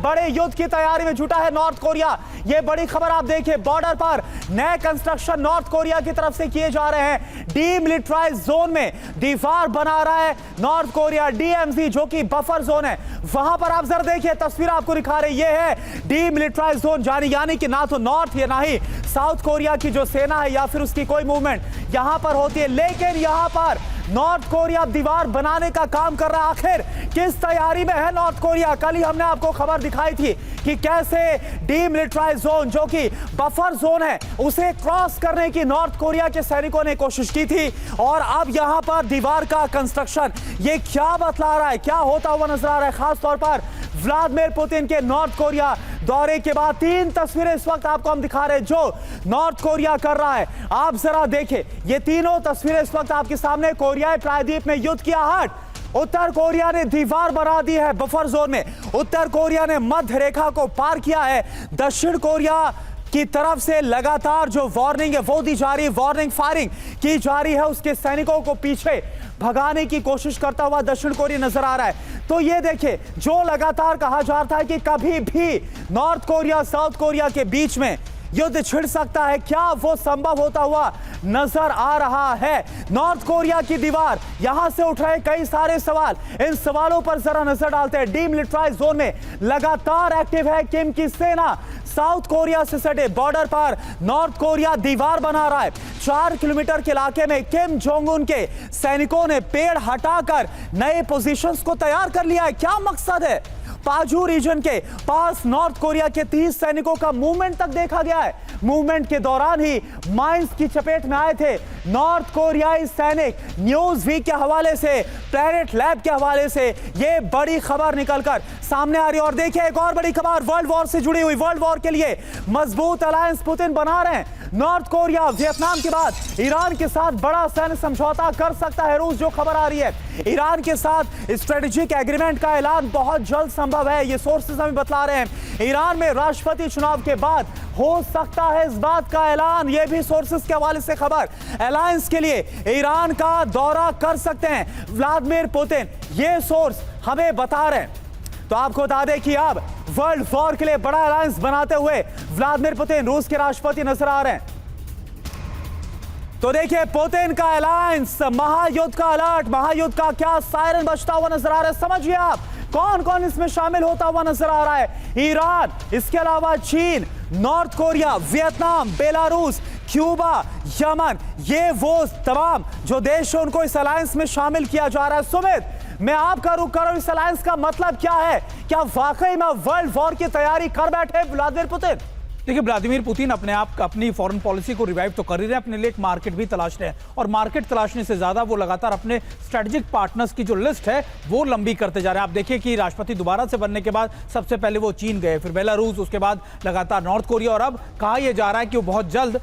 बड़े युद्ध की तैयारी में जुटा है नॉर्थ कोरिया। ये बड़ी खबर आप देखिए, बॉर्डर पर नए कंस्ट्रक्शन नॉर्थ कोरिया की तरफ से किए जा रहे हैं। डीमिलिटराइज जोन में दीवार बना रहा है नॉर्थ कोरिया। डीएमजी जो कि बफर जोन है, वहां पर आप जरा देखिए, तस्वीर आपको दिखा रहे, ये है डीमिलिटराइज जोन, यानी कि ना तो नॉर्थ या ना ही साउथ कोरिया की जो सेना है या फिर उसकी कोई मूवमेंट यहां पर होती है। लेकिन यहां पर नॉर्थ कोरिया दीवार बनाने का काम कर रहा है। आखिर किस तैयारी में है नॉर्थ कोरिया? कल ही हमने आपको खबर दिखाई थी कि कैसे डीमिलिटराइज जोन जो कि बफर जोन है उसे क्रॉस करने की नॉर्थ कोरिया के सैनिकों ने कोशिश की थी। और अब यहां पर दीवार का कंस्ट्रक्शन ये क्या बतला रहा है, क्या होता हुआ नजर आ रहा है? खास तौर पर व्लादिमीर पुतिन के नॉर्थ कोरिया दौरे के बाद 3 तस्वीरें इस वक्त आपको हम दिखा रहे हैं जो नॉर्थ कोरिया कर रहा है। आप जरा देखें, ये तीनों तस्वीरें इस वक्त आपके सामने। कोरियाई प्रायद्वीप में युद्ध की आहट, उत्तर कोरिया ने दीवार बना दी है बफर जोन में। उत्तर कोरिया ने मध्य रेखा को पार किया है। दक्षिण कोरिया की तरफ से लगातार जो वार्निंग है वो दी जा रही है, वार्निंग फायरिंग की जा रही है। उसके सैनिकों को पीछे भगाने की कोशिश करता हुआ दक्षिण कोरिया नजर आ रहा है। तो ये देखिए, जो लगातार कहा जा रहा है कि कभी भी नॉर्थ कोरिया साउथ कोरिया के बीच में युद्ध छिड़ सकता है, क्या वो संभव होता हुआ नजर आ रहा है? नॉर्थ कोरिया की दीवार, यहां से उठ रहे कई सारे सवाल, इन सवालों पर जरा नजर डालते हैं। डीमिलिटराइज जोन में लगातार एक्टिव है किम की सेना। साउथ कोरिया से सटे बॉर्डर पर नॉर्थ कोरिया दीवार बना रहा है। 4 किलोमीटर के इलाके में किम जोंग उन के सैनिकों ने पेड़ हटाकर नए पोजीशंस को तैयार कर लिया है। क्या मकसद है? पाजू रीजन के पास नॉर्थ कोरिया के 30 सैनिकों का मूवमेंट तक देखा गया है। मूवमेंट के दौरान ही माइंस की चपेट में आए थे नॉर्थ कोरियाई सैनिक। न्यूज वीक के हवाले से, प्लैनेट लैब के हवाले से ये बड़ी खबर निकलकर सामने आ रही है। और देखिए, एक और बड़ी खबर वर्ल्ड वॉर से जुड़ी हुई। वर्ल्ड वॉर के लिए मजबूत अलायंस पुतिन बना रहे हैं। नॉर्थ कोरिया वियतनाम के बाद ईरान के साथ बड़ा सैन्य समझौता कर सकता है रूस, जो खबर आ रही है। ईरान के साथ स्ट्रेटेजिक एग्रीमेंट का ऐलान बहुत जल्द संभव है, ये सोर्सेस हमें बतला रहे हैं। ईरान में राष्ट्रपति चुनाव के बाद हो सकता है इस बात का ऐलान, ये भी सोर्सेस के हवाले से खबर। अलायंस के लिए ईरान का दौरा कर सकते हैं व्लादिमीर पुतिन, ये सोर्स हमें बता रहे हैं। तो आपको बता दें कि अब वर्ल्ड वॉर के लिए बड़ा अलायंस बनाते हुए व्लादिमीर पुतिन रूस के राष्ट्रपति नजर आ रहे हैं। तो देखिए, पुतिन का अलायंस, महायुद्ध का अलर्ट, महायुद्ध का क्या सायरन बजता हुआ नजर आ रहा है। समझिए आप कौन कौन इसमें शामिल होता हुआ नजर आ रहा है। ईरान, इसके अलावा चीन, north Korea, Vietnam, Belarus, Cuba, Yemen, ये वो तमाम जो देश है उनको इस अलायंस में शामिल किया जा रहा है। सुमित, मैं आपका रुख कर रहा हूं, इस अलायंस का मतलब क्या है? क्या वाकई में वर्ल्ड वॉर की तैयारी कर बैठे व्लादिमीर पुतिन? देखिए, व्लादिमीर पुतिन अपने आप अपनी फॉरेन पॉलिसी को रिवाइव तो कर ही रहे हैं, अपने लिए एक मार्केट भी तलाश रहे हैं। और मार्केट तलाशने से ज्यादा वो लगातार अपने स्ट्रेटेजिक पार्टनर्स की जो लिस्ट है वो लंबी करते जा रहे हैं। आप देखिए कि राष्ट्रपति दोबारा से बनने के बाद सबसे पहले वो चीन गए, फिर बेलारूस, उसके बाद लगातार नॉर्थ कोरिया, और अब कहा यह जा रहा है कि वो बहुत जल्द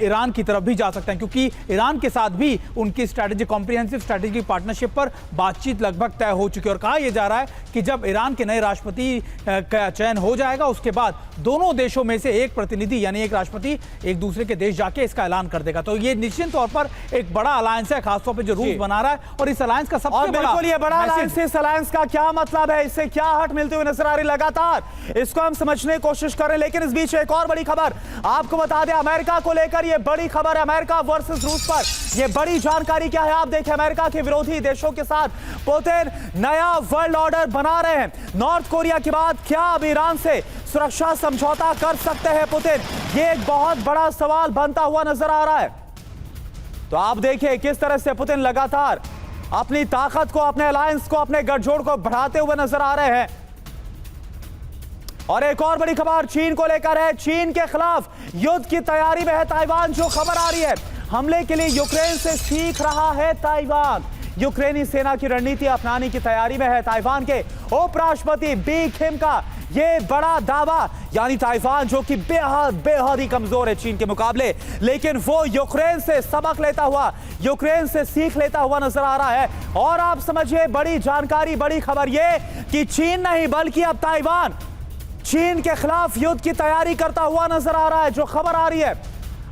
ईरान की तरफ भी जा सकते हैं, क्योंकि ईरान के साथ भी उनकी स्ट्रैटेजिक कॉम्प्रिहेंसिव स्ट्रैटेजिक पार्टनरशिप पर बातचीत लगभग तय हो चुकी है। और कहा यह जा रहा है कि जब ईरान के नए राष्ट्रपति का चयन हो जाएगा, उसके बाद दोनों देशों में से एक प्रतिनिधि यानी एक राष्ट्रपति एक दूसरे के देश जाके इसका ऐलान कर देगा। तो ये निश्चित तौर पर एक बड़ा अलायंस है, खासतौर पे जो रूस बना रहा है। और इस अलायंस का सबसे बिल्कुल ये बड़ा अलायंस, इस अलायंस का क्या मतलब है, इससे क्या हट मिलती हुई नजर आ रही? लगातार इसको हम समझने की कोशिश करें। लेकिन इस बीच एक और बड़ी खबर आपको बता दें, अमेरिका को लेकर ये बड़ी खबर है। अमेरिका वर्सेस रूस पर ये बड़ी जानकारी क्या है आप देखें। अमेरिका के विरोधी देशों के साथ पुतिन नया वर्ल्ड ऑर्डर बना रहे हैं। नॉर्थ कोरिया के बाद क्या अब ईरान से सुरक्षा समझौता कर सकते हैं पुतिन? ये एक बहुत बड़ा सवाल बनता हुआ नजर आ रहा है। तो आप देखिए किस तरह से पुतिन लगातार अपनी ताकत को, अपने अलायंस को, अपने गठजोड़ को बढ़ाते हुए नजर आ रहे हैं। और एक और बड़ी खबर चीन को लेकर है। चीन के खिलाफ युद्ध की तैयारी में है ताइवान, जो खबर आ रही है। हमले के लिए यूक्रेन से सीख रहा है ताइवान। यूक्रेनी सेना की रणनीति अपनाने की तैयारी में है ताइवान के उपराष्ट्रपति बी किम का ये बड़ा दावा। यानी ताइवान जो कि बेहद ही कमजोर है चीन के मुकाबले, लेकिन वो यूक्रेन से सबक लेता हुआ, यूक्रेन से सीख लेता हुआ नजर आ रहा है। और आप समझिए बड़ी जानकारी, बड़ी खबर ये कि चीन नहीं बल्कि अब ताइवान चीन के खिलाफ युद्ध की तैयारी करता हुआ नजर आ रहा है, जो खबर आ रही है।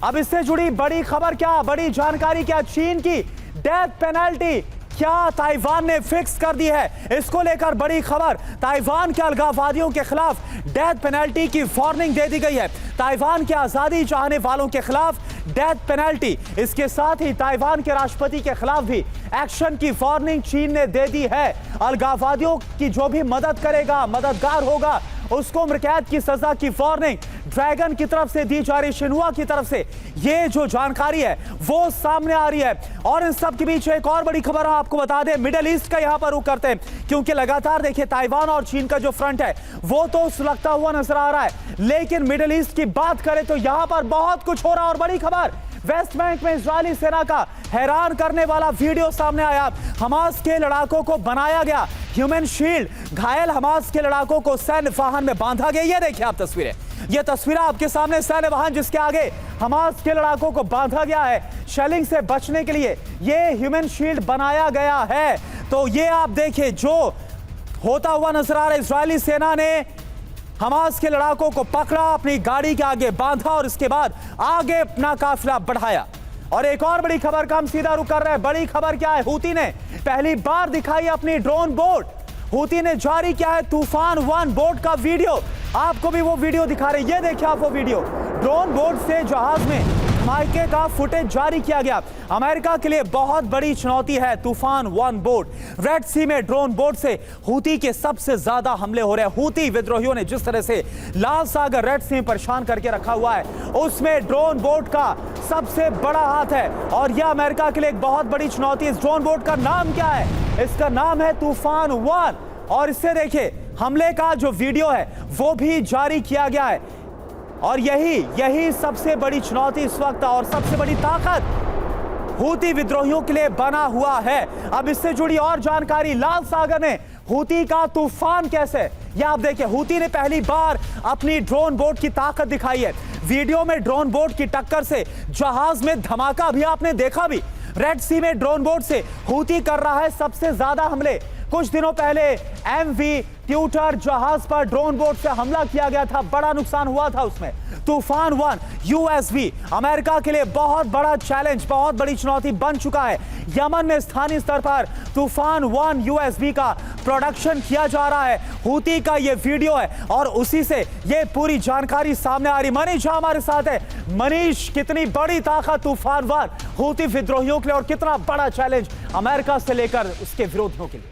अब इससे जुड़ी बड़ी खबर क्या, बड़ी जानकारी क्या? चीन की डेथ पेनल्टी क्या ताइवान ने फिक्स कर दी है। इसको लेकर बड़ी खबर, ताइवान के अलगाववादियों के खिलाफ डेथ पेनल्टी की वार्निंग दे दी गई है। ताइवान के आजादी चाहने वालों के खिलाफ डेथ पेनल्टी, इसके साथ ही ताइवान के राष्ट्रपति के खिलाफ भी एक्शन की वार्निंग चीन ने दे दी है। अलगाववादियों की जो भी मदद करेगा, मददगार होगा, उसको उम्र कैद की सजा की वार्निंग ड्रैगन की तरफ से दी जा रही, शिन्हुआ की तरफ से ये जो जानकारी है वो सामने आ रही है। और इन सब के बीच एक और बड़ी खबर आपको बता दें, मिडिल ईस्ट का यहां पर रुख करते हैं, क्योंकि लगातार देखिए ताइवान और चीन का जो फ्रंट है वो तो सुलगता हुआ नजर आ रहा है, लेकिन मिडिल ईस्ट की बात करें तो यहां पर बहुत कुछ हो रहा है। और बड़ी खबर, वेस्ट बैंक में इजरायली सेना का हैरान करने वाला वीडियो सामने आया। हमास के लड़ाकों को बनाया गया ह्यूमन शील्ड, घायल हमास के लड़ाकों को सैन्य वाहन में बांधा गया। ये देखिए आप तस्वीरें, ये तस्वीरें आपके सामने, सैन्य वाहन जिसके आगे हमास के लड़ाकों को बांधा गया है शेलिंग से बचने के लिए, ये ह्यूमन शील्ड बनाया गया है। तो ये आप देखिए जो होता हुआ नजर आ रहा है, इजरायली सेना ने हमास के लड़ाकों को पकड़ा, अपनी गाड़ी के आगे बांधा और इसके बाद आगे अपना काफिला बढ़ाया। और एक और बड़ी खबर का हम सीधा रुख कर रहे हैं। बड़ी खबर क्या है, हूती ने पहली बार दिखाई अपनी ड्रोन बोट, हूती ने जारी किया है तूफान 1 बोट का वीडियो। आपको भी वो वीडियो दिखा रहे, ये देखिए आप वो वीडियो, ड्रोन बोट से जहाज में धमाके का फुटेज जारी किया गया। अमेरिका के लिए बहुत बड़ी चुनौती है तूफान 1 बोट। रेड सी में ड्रोन बोट से हूती के सबसे ज्यादा हमले हो रहे हैं। हूती विद्रोहियों ने जिस तरह से लाल सागर रेड सी में परेशान करके रखा हुआ है, उसमें ड्रोन बोट का सबसे बड़ा हाथ है और यह अमेरिका के लिए एक बहुत बड़ी चुनौती है। इस ड्रोन बोट का नाम क्या है? इसका नाम है तूफान 1 और इससे देखिए हमले का जो वीडियो है वो भी जारी किया गया है। और यही सबसे बड़ी चुनौती इस वक्त और सबसे बड़ी ताकत हूती विद्रोहियों के लिए बना हुआ है। अब इससे जुड़ी और जानकारी, लाल सागर ने हूती का तूफान कैसे, यह आप देखिए, हूती ने पहली बार अपनी ड्रोन बोट की ताकत दिखाई है। वीडियो में ड्रोन बोट की टक्कर से जहाज में धमाका भी आपने देखा भी। रेड सी में ड्रोन बोट से हूती कर रहा है सबसे ज्यादा हमले। कुछ दिनों पहले एमवी ट्यूटर जहाज पर ड्रोन बोट से हमला किया गया था, बड़ा नुकसान हुआ था उसमें। तूफान 1 यूएसवी अमेरिका के लिए बहुत बड़ा चैलेंज, बहुत बड़ी चुनौती बन चुका है। यमन में स्थानीय स्तर पर तूफान 1 यूएसवी का प्रोडक्शन किया जा रहा है। हूती का ये वीडियो है और उसी से ये पूरी जानकारी सामने आ रही। मनीष हमारे साथ है। मनीष, कितनी बड़ी ताकत तूफान 1 हूती विद्रोहियों के लिए और कितना बड़ा चैलेंज अमेरिका से लेकर उसके विरोधियों के लिए?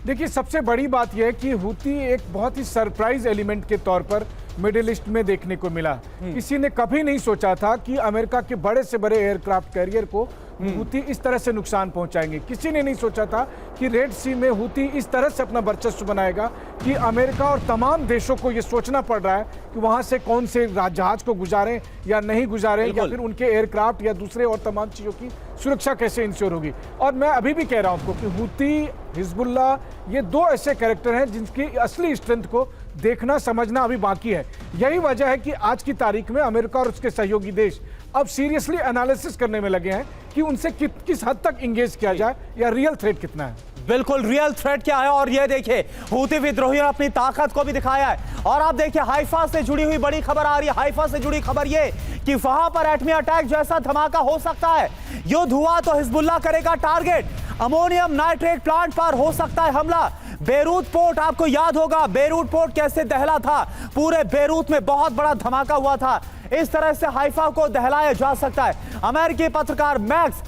देखिए, सबसे बड़ी बात यह है कि हूती एक बहुत ही सरप्राइज एलिमेंट के तौर पर मिडिल ईस्ट में देखने को मिला। किसी ने कभी नहीं सोचा था कि अमेरिका के बड़े से बड़े एयरक्राफ्ट कैरियर को हूती इस तरह से नुकसान पहुंचाएंगे। किसी ने नहीं सोचा था कि रेड सी में हूती इस तरह से अपना वर्चस्व बनाएगा कि अमेरिका और तमाम देशों को यह सोचना पड़ रहा है कि वहां से कौन से जहाज को गुजारें या नहीं गुजारें, या फिर उनके एयरक्राफ्ट या दूसरे और तमाम चीज़ों की सुरक्षा कैसे इंश्योर होगी। और मैं अभी भी कह रहा हूं आपको कि हूती, हिजबुल्लाह, ये दो ऐसे कैरेक्टर हैं जिनकी असली स्ट्रेंथ को देखना समझना अभी बाकी है। यही वजह है कि आज की तारीख में अमेरिका और उसके सहयोगी देश अब सीरियसली एनालिसिस करने में लगे हैं कि उनसे किस हद तक इंगेज किया जाए या रियल थ्रेट कितना है। बिल्कुल, रियल थ्रेट क्या है। और ये देखिए हूती विद्रोहियों ने अपनी ताकत को भी दिखाया है। और आप देखिए हाइफा से जुड़ी हुई बड़ी खबर आ रही है। हाइफा से जुड़ी खबर ये कि वहां पर एटमी अटैक जैसा धमाका हो सकता है। युद्ध हुआ तो हिजबुल्लाह करेगा टारगेट। अमोनियम नाइट्रेट प्लांट पर हो सकता है हमला। बेरूत पोर्ट, आपको याद होगा बेरूत पोर्ट कैसे दहला था, पूरे बेरूत में बहुत बड़ा धमाका हुआ था। इस तरह से हाइफा को दहलाया जा सकता है। अमेरिकी पत्रकार मैक्स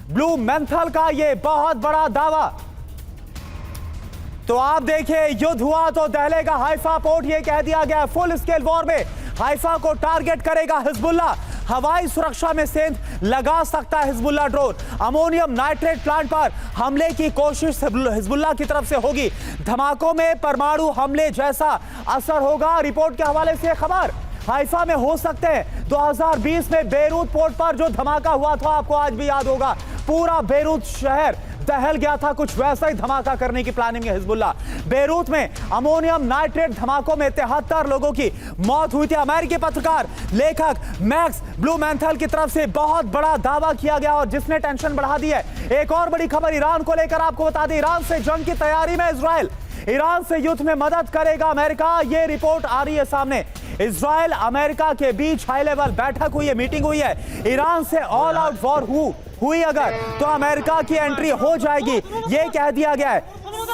ब्लूमेंथल का यह बहुत बड़ा दावा। तो आप देखिए, युद्ध हुआ तो दहलेगा हाइफा पोर्ट, यह कह दिया गया। फुल स्केल वॉर में हाइफा को टारगेट करेगा हिजबुल्लाह। हवाई सुरक्षा में सेंध लगा सकता है Hezbollah drone. Ammonium nitrate plant पर हमले की कोशिश हिजबुल्लाह की तरफ से होगी। धमाकों में परमाणु हमले जैसा असर होगा। रिपोर्ट के हवाले से खबर हाइफा में हो सकते हैं। 2020 में बेरूत पोर्ट पर जो धमाका हुआ था, आपको आज भी याद होगा, पूरा बेरूत शहर दहल गया था। कुछ वैसा ही धमाका करने की प्लानिंग है हिजबुल्लाह। बेरूत में अमोनियम नाइट्रेट धमाकों में 73 लोगों की मौत हुई थी। अमेरिकी पत्रकार लेखक मैक्स ब्लूमेंथल की तरफ से बहुत बड़ा दावा किया गया और जिसने टेंशन बढ़ा दी है। एक और बड़ी खबर ईरान को लेकर आपको बता दें, ईरान से जंग की तैयारी में इजराइल। ईरान से युद्ध में मदद करेगा अमेरिका, ये रिपोर्ट आ रही है सामने। इजराइल अमेरिका के बीच हाई लेवल बैठक हुई है, मीटिंग हुई है। ईरान से ऑल आउट वॉर हुई अगर तो अमेरिका की एंट्री हो जाएगी, ये कह दिया गया है।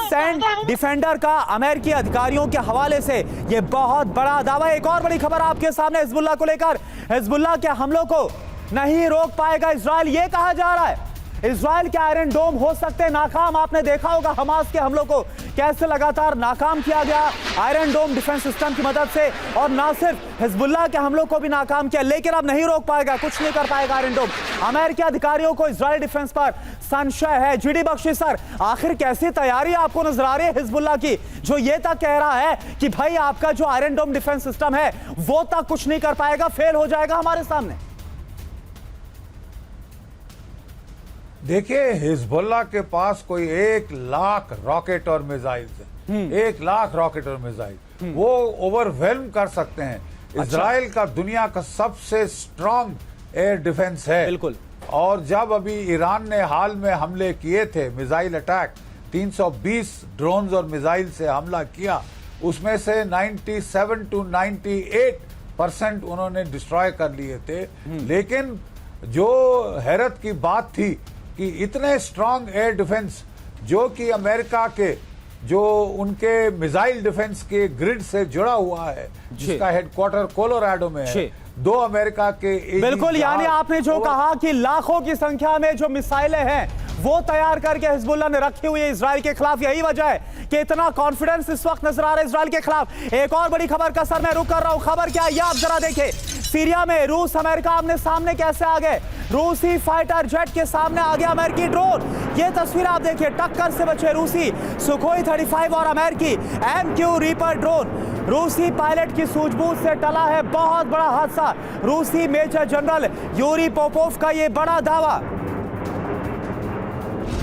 सेंट डिफेंडर का अमेरिकी अधिकारियों के हवाले से ये बहुत बड़ा दावा। एक और बड़ी खबर आपके सामने हिजबुल्लाह को लेकर, हिजबुल्लाह के हमलों को नहीं रोक पाएगा इजराइल, ये कहा जा रहा है। इजराइल के आयरन डोम हो सकते हैं नाकाम। आपने देखा होगा हमास के हमलों को कैसे लगातार नाकाम किया गया आयरन डोम डिफेंस सिस्टम की मदद से, और ना सिर्फ हिजबुल्लाह के हमलों को भी नाकाम किया, लेकिन अब नहीं रोक पाएगा, कुछ नहीं कर पाएगा आयरन डोम। अमेरिकी अधिकारियों को इजरायली डिफेंस पर संशय है। जीडी बख्शी सर, आखिर कैसी तैयारी आपको नजर आ रही है हिजबुल्लाह की, जो ये तक कह रहा है कि भाई आपका जो आयरन डोम डिफेंस सिस्टम है वो तक कुछ नहीं कर पाएगा, फेल हो जाएगा हमारे सामने? देखिए, हिजबुल्लाह के पास कोई 1 लाख रॉकेट और मिसाइल है, 1 लाख रॉकेट और मिसाइल, वो ओवरवेल्म कर सकते हैं। इजराइल का दुनिया का सबसे स्ट्रांग एयर डिफेंस है। बिल्कुल। और जब अभी ईरान ने हाल में हमले किए थे, मिसाइल अटैक, 320 ड्रोन्स और मिसाइल से हमला किया, उसमें से 97 to 98% उन्होंने डिस्ट्रॉय कर लिए थे। लेकिन जो हैरत की बात थी कि इतने स्ट्रांग एयर डिफेंस, जो कि अमेरिका के जो उनके मिसाइल डिफेंस के ग्रिड से जुड़ा हुआ है, जिसका हेडक्वार्टर कोलोराडो में है, 2 अमेरिका के, बिल्कुल, यानी आपने जो कहा कि लाखों की संख्या में जो मिसाइलें हैं वो तैयार करके हिजबुल्लाह ने रखी हुई है इजराइल के खिलाफ। यही वजह है कि इतना कॉन्फिडेंस इस वक्त नजर आ रहा है इजराइल के खिलाफ। एक और बड़ी खबर का सर मैं रुक कर रहा हूं, खबर क्या है ये आप जरा देखें। सीरिया में रूस अमेरिका आमने सामने कैसे आ गए, रूसी फाइटर जेट के सामने आ गया अमेरिकी ड्रोन। ये तस्वीर आप देखिए, टक्कर से बचे रूसी सुखोई 35 और अमेरिकी MQ रीपर ड्रोन। रूसी पायलट की सूझबूझ से टला है बहुत बड़ा हादसा। रूसी मेजर जनरल यूरी पोपोव का ये बड़ा दावा।